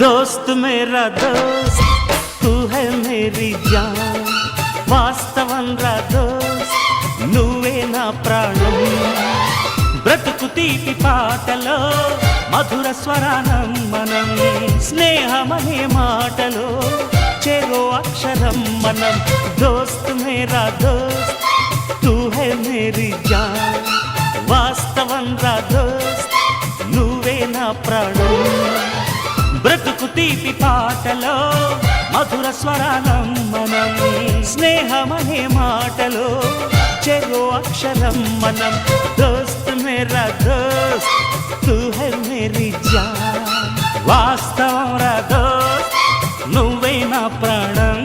दोस्त मेरा दोस्त तू है मेरी जान వాస్తవం రా దోస్త్ నువ్వే నా ప్రాణం బ్రతుకు తీపి పాటలో మధుర స్వరానం మనం స్నేహమనే మాటలో చెరో అక్షరం మనం దోస్త్ మేరా దోస్త్ తూ హై మేరీ జాన్ వాస్తవం రా దోస్త్ నువ్వే నా ప్రాణం బ్రతుకు తీపి పాటలో మధుర స్వరానం మనం స్నేహమనే మాటలో చెరో అక్షరం మనం దోస్త్ మేరా దోస్త్ తూ హై మేరీ జాన్ వాస్తవం రా దోస్త్ నువ్వే నా ప్రాణం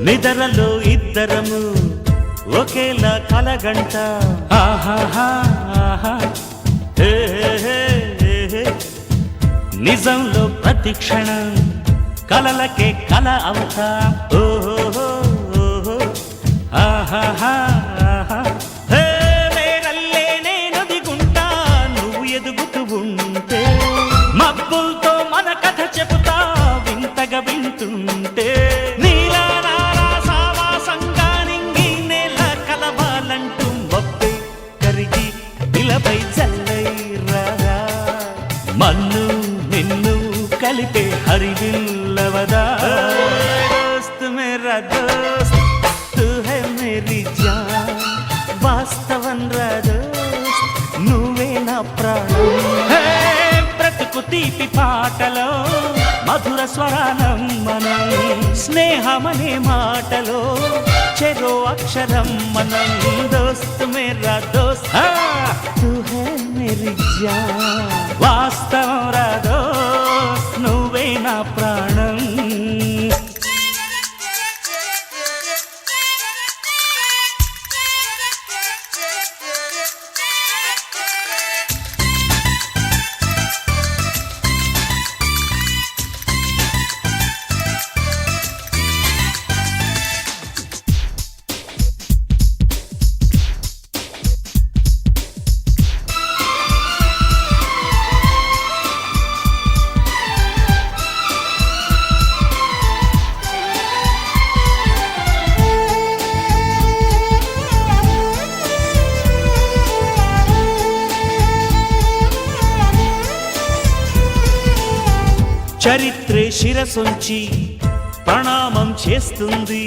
నిద్రలో ఇద్దరము ఒకేలా కలగంట నిజంలో ప్రతి క్షణం కలలకే కల అవుతా వేరల్లే నేను దిగుంటా నువ్వు ఎదుగుతూ ఉంటే మబ్బులతో మన కథ చెబుతా వింతగా వింటుంటే మన్ను నిన్ను కలిపే హరివిల్లవదా దోస్త్ మేరా దోస్త్ తూ హై మేరీ జాన్ వాస్తవం రా దోస్త్ నువ్వే నా ప్రాణం బ్రతుకు తీపి పాటలో మధుర స్వరానం మనం స్నేహమనే మాటలో చెరో అక్షరం మనం దోస్త్ మేరా దోస్త్ తూ హై మేరీ జాన్ వాస్తవం రా దోస్త్ నువ్వే నా ప్రాణం చరిత్రే శిరసొంచి ప్రణామం చేస్తుంది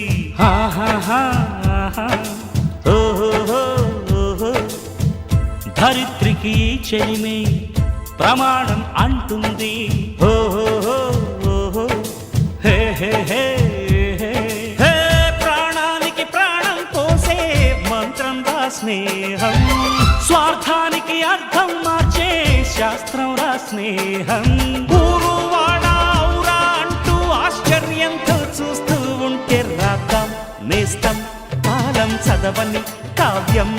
ధరిత్రికి చెలిమే ప్రమాణం అంటుంది ప్రాణానికి ప్రాణం పోసే మంత్రం రా స్నేహం స్వార్థానికి అర్థం మార్చే శాస్త్రం రా స్నేహం ఆశ్చర్యంతో చూస్తూ ఉంటే రాద్దాం నేస్తం కాలం చదవని కావ్యం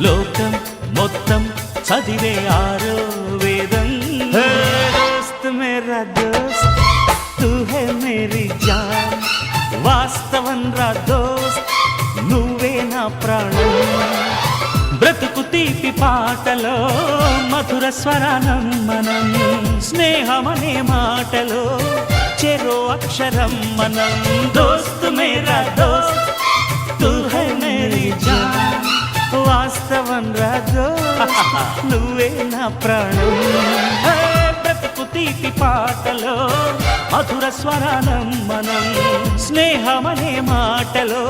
లోకం మొత్తం చదివే ఆరో వేదం దోస్త్ మేరా దోస్త్ తూ హై మేరీ జాన్ వాస్తవం రా దోస్త్ నువ్వే నా ప్రాణం బ్రతుకు తీపి పాటలో మధుర స్వరానం మనం స్నేహమనే మాటలో చెరో అక్షరం మనం దోస్త్ మేరా దోస్త్ తూ హై మేరీ జాన్ వాస్తవం రా దోస్త్ నువ్వే నా ప్రాణం హే, బ్రతుకు తీపి పాటలో మధుర స్వరానం మనం స్నేహమనే మాటలో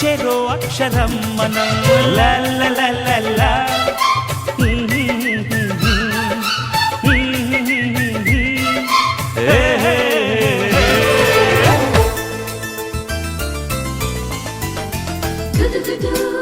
చెరో అక్షరం మనం లా లా లా లా లా. హే, హే, హే. do do do do